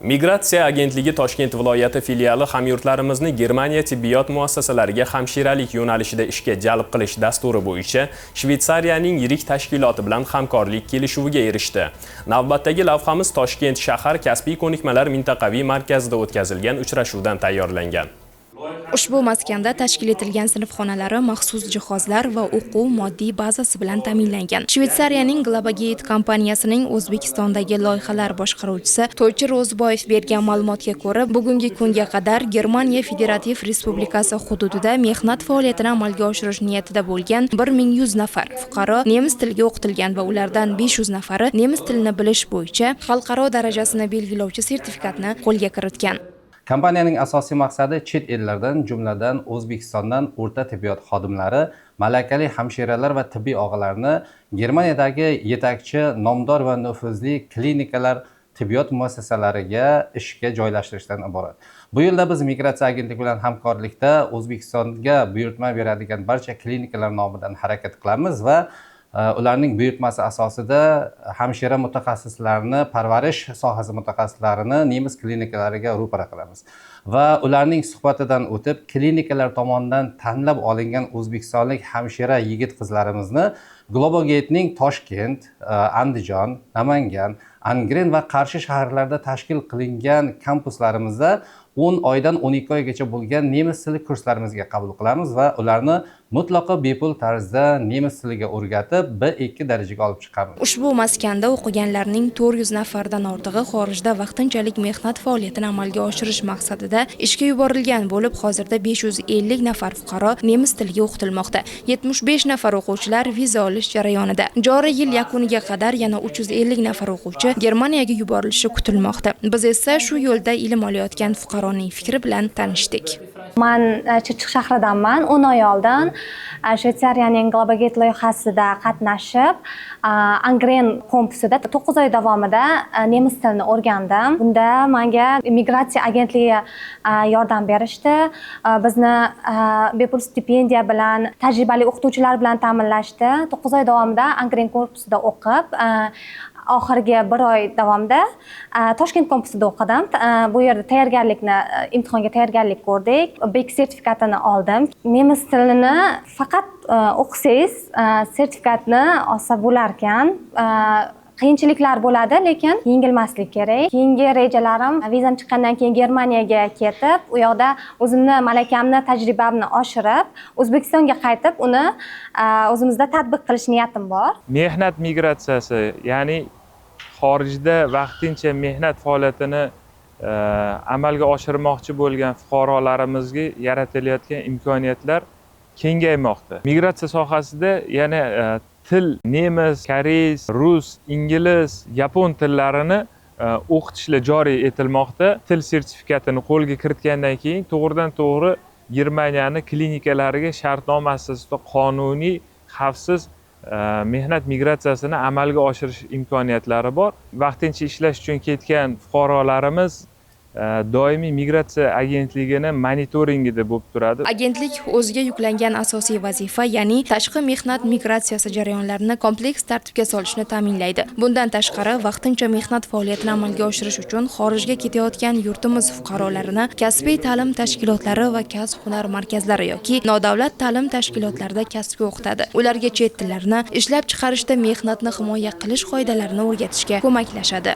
Migratsiya agentligi Toshkent viloyati filiali hamyurtlarimizni Germaniya tibbiyot muassasalariga hamshiralik yo'nalishida ishga jalb qilish dasturi bo'yicha Shvetsariyaning yirik tashkiloti bilan hamkorlik kelishuviga erishdi. Navbatdagi lavhamiz Toshkent shahar kasbiy ko'nikmalar mintaqaviy markazida o'tkazilgan uchrashuvdan tayyorlangan. Ushbu maskanda tashkil etilgan sinfxonalari maxsus jihozlar va o'quv moddiy bazasi bilan ta'minlangan. Shvetsariyaning Globagate kompaniyasining O'zbekistondagi loyihalar boshqaruvchisi To'ychi Ro'zboyev bergan ma'lumotga ko'ra, bugungi kunga qadar Germaniya Federativ Respublikasi hududida mehnat faoliyatini amalga oshirish niyatida bo'lgan 1100 nafar fuqaro nemis tiliga o'qitilgan va ulardan 500 nafari nemis tilini bilish bo'yicha xalqaro darajasini belgilovchi sertifikatni qo'lga kiritgan. Kompaniyaning asosiy maqsadi chet ellardan, jumladan O'zbekistondan o'rta tibbiyot xodimlari, malakali hamshiralar va tibbiy og'alarni Germaniyadagi yetakchi, nomdor va nufuzli klinikalar tibbiyot muassasalariga ishga joylashtirishdan iborat. Bu yilda biz migratsiya agentligi bilan hamkorlikda O'zbekistonga buyurtma beradigan barcha klinikalar nomidan harakat qilamiz va ularning buyurtmasi asosida hamshira mutaxassislarini, parvarish sohasi mutaxassislarini nemis klinikalariga ro'para qilamiz. Va ularning suhbatidan o'tib, klinikalar tomonidan tanlab olingan o'zbekistonlik hamshira yigit-qizlarimizni Globogate'ning Toshkent, Andijon, Namangan, Angren va Qarshi shaharlarida tashkil qilingan kampuslarimizda 10 oydan 12 oygacha bo'lgan nemis tili kurslarimizga qabul qilamiz va ularni mutlaqo bepul tarzda nemis tiliga o'rgatib, B2 darajaga olib chiqamiz. Ushbu maskanda o'qiganlarning 400 nafardan ortig'i xorijda vaqtinchalik mehnat faoliyatini amalga oshirish maqsadida ishga yuborilgan bo'lib, hozirda 550 nafar fuqaro nemis tiliga o'qitilmoqda. 75 nafar o'quvchilar viza olish jarayonida. Joriy yil yakuniga qadar yana 350 nafar o'quvchi Germaniyaga yuborilishi kutilmoqda. Biz esa shu yo'lda ilm olayotgan fuqaroning fikri bilan tanishdik. Men Chirchiq shahridanman. 10 oy oldin Shvetsariyaning Globagate loyihasida qatnashib, Angren kampusida 9 oy davomida nemis tilini o'rgandim. Bunda menga migratsiya agentligi yordam berishdi. Bizni bepul stipendiya bilan, tajribali o'qituvchilar bilan ta'minlashdi. 9 oy davomida Angren kampusida o'qib, oxirgi 1 oy davomida Toshkent kampusida o'qidim. Bu yerda imtihonga tayyorgarlik ko'rdik. B2 sertifikatini oldim. Nemis tilini faqat o'qisangiz sertifikatni olsa bo'lar ekan. Qiyinchiliklar bo'ladi, lekin yengilmaslik kerak. Keyingi rejalarim vizam chiqqandan keyin Germaniyaga ketib, u yoqda o'zimni malakamni, tajribamni oshirib, O'zbekistonga qaytib, uni o'zimizda tatbiq qilish niyatim bor. Mehnat migratsiyasi, ya'ni xorijda vaqtincha mehnat faoliyatini amalga oshirmoqchi bo'lgan fuqarolarimizga yaratilayotgan imkoniyatlar kengaymoqda. Migratsiya sohasida yana til, nemis, koreys, rus, ingliz, yapon tillarini o'qitishlar joriy etilmoqda. Til sertifikatini qo'lga kiritgandan keyin to'g'ridan-to'g'ri Germaniyaning klinikalariga shartnoma asosida qonuniy, xavfsiz mehnat migratsiyasini amalga oshirish imkoniyatlari bor. Vaqtincha ishlash uchun ketgan fuqarolarimiz doimiy migratsiya agentligini monitoringida bo'lib turadi. Agentlik o'ziga yuklangan asosiy vazifa, ya'ni tashqi mehnat migratsiyasi jarayonlarini kompleks tartibga solishni ta'minlaydi. Bundan tashqari, vaqtincha mehnat faoliyatini amalga oshirish uchun xorijga ketayotgan yurtimiz fuqarolarini kasbiy ta'lim tashkilotlari va kasb-hunar markazlari yoki nodavlat ta'lim tashkilotlarida kasbga o'qitadi. Ularga chet tillarini ishlab chiqarishda mehnatni himoya qilish qoidalarini o'rgatishga ko'maklashadi.